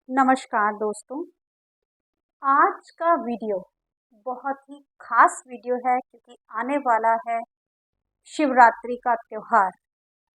नमस्कार दोस्तों। आज का वीडियो बहुत ही खास वीडियो है क्योंकि आने वाला है शिवरात्रि का त्योहार।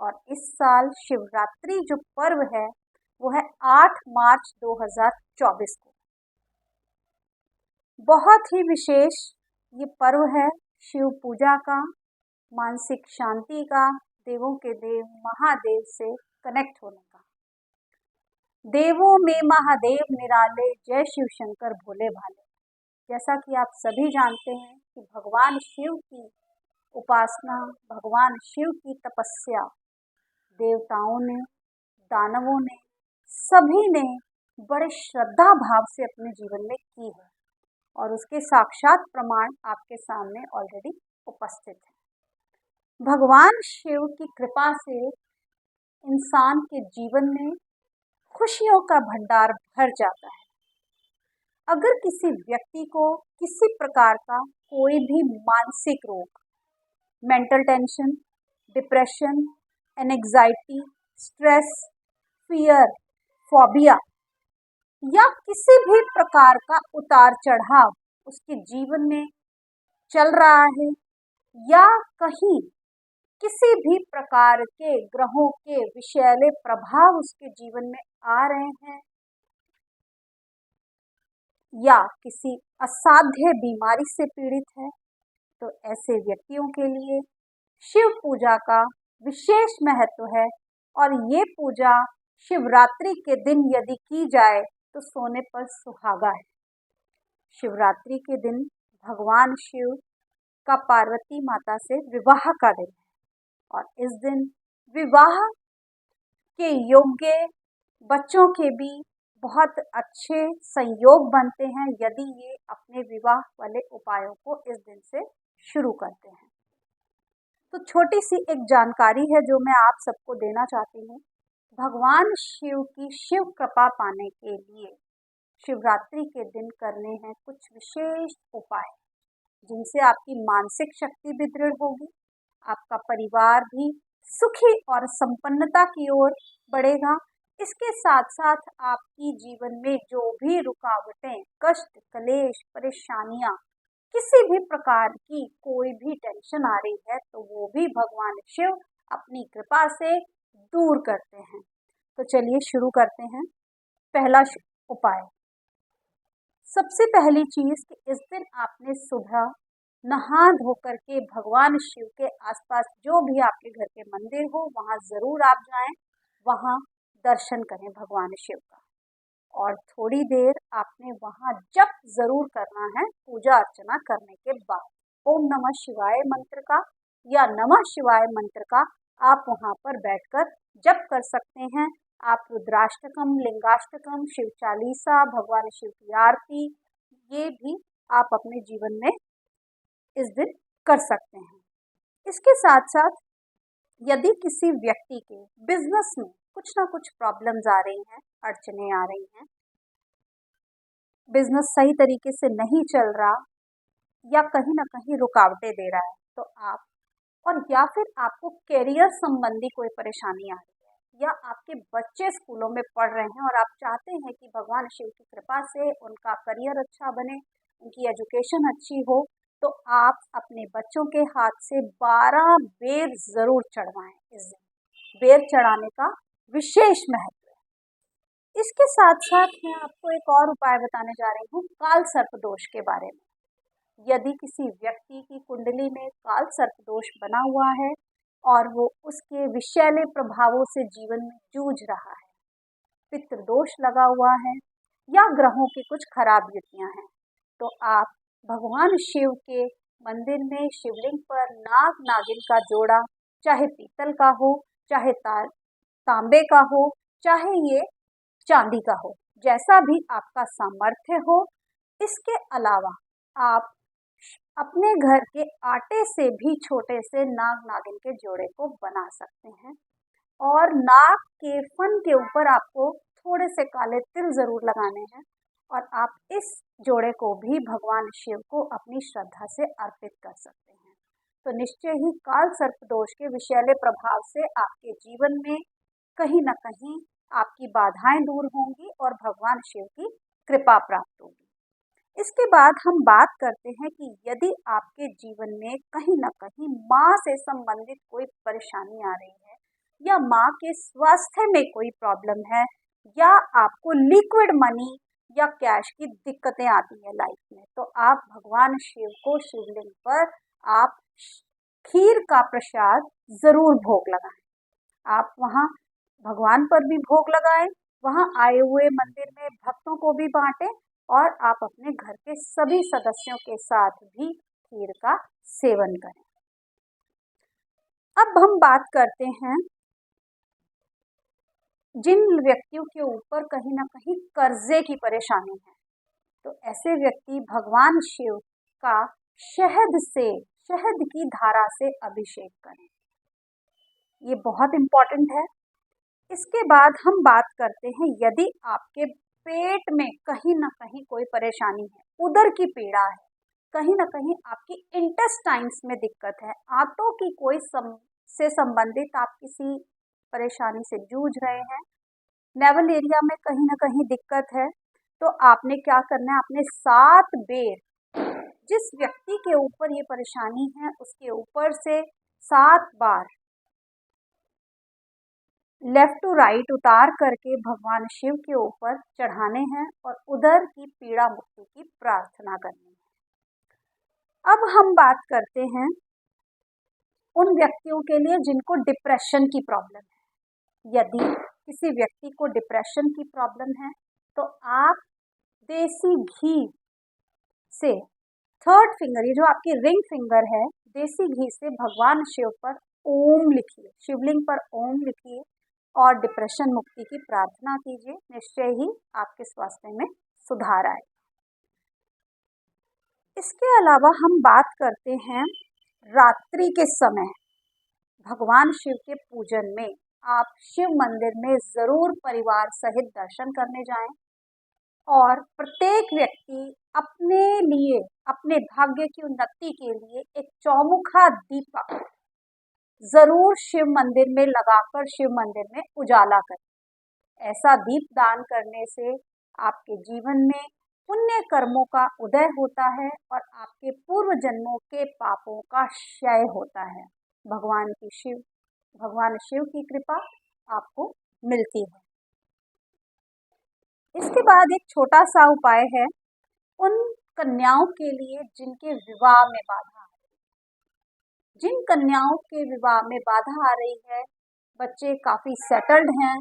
और इस साल शिवरात्रि जो पर्व है वो है 8 मार्च 2024 को। बहुत ही विशेष ये पर्व है शिव पूजा का, मानसिक शांति का, देवों के देव महादेव से कनेक्ट होने का। देवों में महादेव निराले, जय शिव शंकर भोले भाले। जैसा कि आप सभी जानते हैं कि भगवान शिव की उपासना, भगवान शिव की तपस्या देवताओं ने, दानवों ने, सभी ने बड़े श्रद्धा भाव से अपने जीवन में की है और उसके साक्षात प्रमाण आपके सामने ऑलरेडी उपस्थित है। भगवान शिव की कृपा से इंसान के जीवन में खुशियों का भंडार भर जाता है। अगर किसी व्यक्ति को किसी प्रकार का कोई भी मानसिक रोग, mental tension, depression, anxiety, stress, fear, phobia या किसी भी प्रकार का उतार चढ़ाव उसके जीवन में चल रहा है या कहीं किसी भी प्रकार के ग्रहों के विषैले प्रभाव उसके जीवन में आ रहे हैं या किसी असाध्य बीमारी से पीड़ित है, तो ऐसे व्यक्तियों के लिए शिव पूजा का विशेष महत्व है। और ये पूजा शिवरात्रि के दिन यदि की जाए तो सोने पर सुहागा है। शिवरात्रि के दिन भगवान शिव का पार्वती माता से विवाह का दिन है और इस दिन विवाह के योग्य बच्चों के भी बहुत अच्छे संयोग बनते हैं यदि ये अपने विवाह वाले उपायों को इस दिन से शुरू करते हैं। तो छोटी सी एक जानकारी है जो मैं आप सबको देना चाहती हूँ। भगवान शिव की शिव कृपा पाने के लिए शिवरात्रि के दिन करने हैं कुछ विशेष उपाय जिनसे आपकी मानसिक शक्ति भी दृढ़ होगी, आपका परिवार भी सुखी और संपन्नता की ओर बढ़ेगा। इसके साथ साथ आपकी जीवन में जो भी रुकावटें, कष्ट, क्लेश, परेशानियां, किसी भी प्रकार की कोई भी टेंशन आ रही है तो वो भी भगवान शिव अपनी कृपा से दूर करते हैं। तो चलिए शुरू करते हैं। पहला उपाय, सबसे पहली चीज कि इस दिन आपने सुबह नहा धोकर के भगवान शिव के आसपास जो भी आपके घर के मंदिर हो वहां जरूर आप जाएं, वहां दर्शन करें भगवान शिव का। और थोड़ी देर आपने वहां जप जरूर करना है पूजा अर्चना करने के बाद। ओम नमः शिवाय मंत्र का या नमः शिवाय मंत्र का आप वहां पर बैठकर जप कर सकते हैं। आप रुद्राष्टकम, लिंगाष्टकम, शिव चालीसा, भगवान शिव की आरती, ये भी आप अपने जीवन में इस दिन कर सकते हैं। इसके साथ साथ यदि किसी व्यक्ति के बिजनेस में कुछ ना कुछ प्रॉब्लम्स आ रही हैं, अड़चने आ रही हैं, बिजनेस सही तरीके से नहीं चल रहा या कहीं ना कहीं रुकावटें दे रहा है, तो आप और या फिर आपको करियर संबंधी कोई परेशानी आ रही है या आपके बच्चे स्कूलों में पढ़ रहे हैं और आप चाहते हैं कि भगवान शिव की कृपा से उनका करियर अच्छा बने, उनकी एजुकेशन अच्छी हो, तो आप अपने बच्चों के हाथ से 12 बेर जरूर चढ़वाएं। इस दिन बेर चढ़ाने का विशेष महत्व है। इसके साथ साथ मैं आपको एक और उपाय बताने जा रही हूँ काल सर्प दोष के बारे में। यदि किसी व्यक्ति की कुंडली में काल सर्प दोष बना हुआ है और वो उसके विषैले प्रभावों से जीवन में जूझ रहा है, पितृ दोष लगा हुआ है या ग्रहों की कुछ खराब युतियां हैं, तो आप भगवान शिव के मंदिर में शिवलिंग पर नाग नागिन का जोड़ा, चाहे पीतल का हो, चाहे तांबे का हो, चाहे ये चांदी का हो, जैसा भी आपका सामर्थ्य हो। इसके अलावा आप अपने घर के आटे से भी छोटे से नाग नागिन के जोड़े को बना सकते हैं और नाग के फन के ऊपर आपको थोड़े से काले तिल जरूर लगाने हैं और आप इस जोड़े को भी भगवान शिव को अपनी श्रद्धा से अर्पित कर सकते हैं। तो निश्चय ही काल सर्प दोष के विषैले प्रभाव से आपके जीवन में कहीं ना कहीं आपकी बाधाएं दूर होंगी और भगवान शिव की कृपा प्राप्त होगी। इसके बाद हम बात करते हैं कि यदि आपके जीवन में कहीं ना कहीं माँ से संबंधित कोई परेशानी आ रही है या माँ के स्वास्थ्य में कोई प्रॉब्लम है या आपको लिक्विड मनी या कैश की दिक्कतें आती है लाइफ में, तो आप भगवान शिव को शिवलिंग पर आप खीर का प्रसाद जरूर भोग लगाएं। आप वहाँ भगवान पर भी भोग लगाएं, वहाँ आए हुए मंदिर में भक्तों को भी बांटें और आप अपने घर के सभी सदस्यों के साथ भी खीर का सेवन करें। अब हम बात करते हैं जिन व्यक्तियों के ऊपर कहीं ना कहीं कर्जे की परेशानी है, तो ऐसे व्यक्ति भगवान शिव का शहद की धारा से अभिषेक करें, ये बहुत इम्पोर्टेंट है। इसके बाद हम बात करते हैं यदि आपके पेट में कहीं ना कहीं कोई परेशानी है, उदर की पीड़ा है, कहीं ना कहीं आपकी इंटेस्टाइन्स में दिक्कत है, आंतों की कोई से संबंधित आप किसी परेशानी से जूझ रहे हैं, नेवल एरिया में कहीं ना कहीं दिक्कत है, तो आपने क्या करना है, आपने 7 बेर जिस व्यक्ति के ऊपर ये परेशानी है उसके ऊपर से 7 बार लेफ्ट टू राइट उतार करके भगवान शिव के ऊपर चढ़ाने हैं और उधर की पीड़ा मुक्ति की प्रार्थना करनी है। अब हम बात करते हैं उन व्यक्तियों के लिए जिनको डिप्रेशन की प्रॉब्लम है। यदि किसी व्यक्ति को डिप्रेशन की प्रॉब्लम है तो आप देसी घी से 3rd फिंगर, ये जो आपकी रिंग फिंगर है, देसी घी से भगवान शिव पर ओम लिखिए, शिवलिंग पर ओम लिखिए और डिप्रेशन मुक्ति की प्रार्थना कीजिए। निश्चय ही आपके स्वास्थ्य में सुधार आए। इसके अलावा हम बात करते हैं रात्रि के समय भगवान शिव के पूजन में आप शिव मंदिर में जरूर परिवार सहित दर्शन करने जाएं और प्रत्येक व्यक्ति अपने लिए, अपने भाग्य की उन्नति के लिए एक चौमुखा दीपक जरूर शिव मंदिर में लगाकर शिव मंदिर में उजाला करें। ऐसा दीप दान करने से आपके जीवन में पुण्य कर्मों का उदय होता है और आपके पूर्व जन्मों के पापों का क्षय होता है। भगवान शिव की कृपा आपको मिलती है। इसके बाद एक छोटा सा उपाय है उन कन्याओं के लिए जिनके विवाह में बाधा है। जिन कन्याओं के विवाह में बाधा आ रही है, बच्चे काफ़ी सेटल्ड हैं,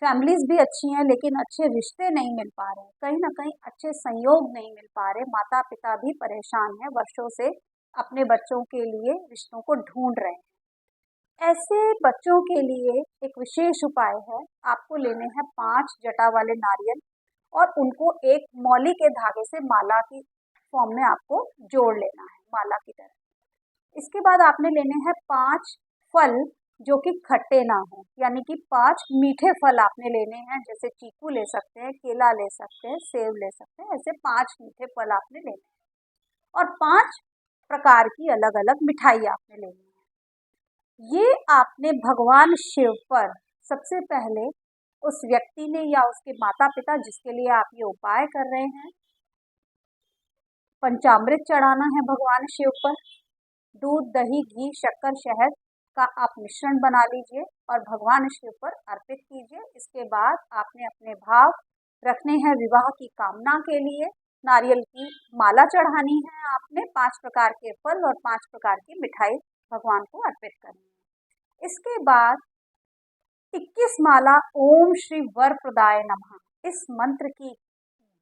फैमिलीज भी अच्छी हैं, लेकिन अच्छे रिश्ते नहीं मिल पा रहे, कहीं ना कहीं अच्छे संयोग नहीं मिल पा रहे, माता पिता भी परेशान हैं, वर्षों से अपने बच्चों के लिए रिश्तों को ढूंढ रहे हैं। ऐसे बच्चों के लिए एक विशेष उपाय है, आपको लेने हैं 5 जटा वाले नारियल और उनको एक मौली के धागे से माला की फॉर्म में आपको जोड़ लेना है, माला की तरह। इसके बाद आपने लेने हैं 5 फल जो कि खट्टे ना हो, यानी कि 5 मीठे फल आपने लेने हैं, जैसे चीकू ले सकते हैं, केला ले सकते हैं, सेब ले सकते हैं, ऐसे 5 मीठे फल आपने लेने हैं और 5 प्रकार की अलग अलग मिठाई आपने लेनी है। ये आपने भगवान शिव पर सबसे पहले उस व्यक्ति ने या उसके माता पिता जिसके लिए आप ये उपाय कर रहे हैं, पंचामृत चढ़ाना है भगवान शिव पर। दूध, दही, घी, शक्कर, शहद का आप मिश्रण बना लीजिए और भगवान शिव पर अर्पित कीजिए। इसके बाद आपने अपने भाव रखने हैं विवाह की कामना के लिए, नारियल की माला चढ़ानी है, आपने 5 प्रकार के फल और 5 प्रकार की मिठाई भगवान को अर्पित करनी है। इसके बाद 21 माला ओम श्री वरप्रदाय नमः इस मंत्र की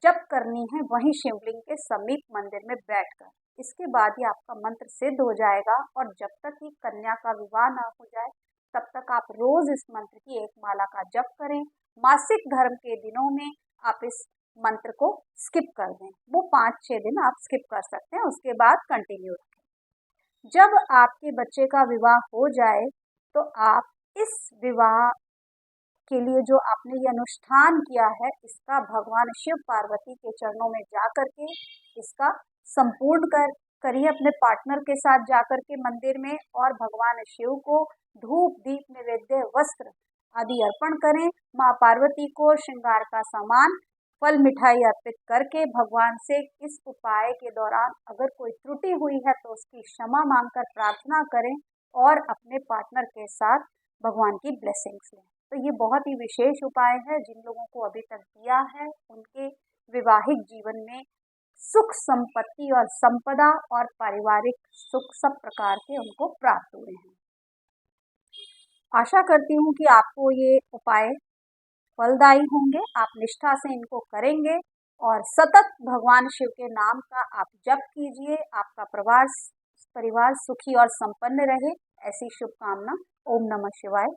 जप करनी है वहीं शिवलिंग के समीप मंदिर में बैठकर। इसके बाद ही आपका मंत्र सिद्ध हो जाएगा और जब तक कि कन्या का विवाह ना हो जाए तब तक आप रोज इस मंत्र की 1 माला का जप करें। मासिक धर्म के दिनों में आप इस मंत्र को स्किप कर दें, वो 5-6 दिन आप स्किप कर सकते हैं, उसके बाद कंटिन्यू रखें। जब आपके बच्चे का विवाह हो जाए तो आप इस विवाह के लिए जो आपने ये अनुष्ठान किया है इसका भगवान शिव पार्वती के चरणों में जा करके इसका संपूर्ण करिए अपने पार्टनर के साथ जाकर के मंदिर में और भगवान शिव को धूप, दीप, नैवेद्य, वस्त्र आदि अर्पण करें। माँ पार्वती को श्रृंगार का सामान, फल मिठाई अर्पित करके भगवान से इस उपाय के दौरान अगर कोई त्रुटि हुई है तो उसकी क्षमा मांगकर प्रार्थना करें और अपने पार्टनर के साथ भगवान की ब्लेसिंग्स लें। तो ये बहुत ही विशेष उपाय है। जिन लोगों को अभी तक दिया है उनके वैवाहिक जीवन में सुख, संपत्ति और संपदा और पारिवारिक सुख सब प्रकार के उनको प्राप्त हुए हैं। आशा करती हूँ कि आपको ये उपाय फलदायी होंगे। आप निष्ठा से इनको करेंगे और सतत भगवान शिव के नाम का आप जप कीजिए। आपका परिवार सुखी और संपन्न रहे, ऐसी शुभकामना। ओम नमः शिवाय।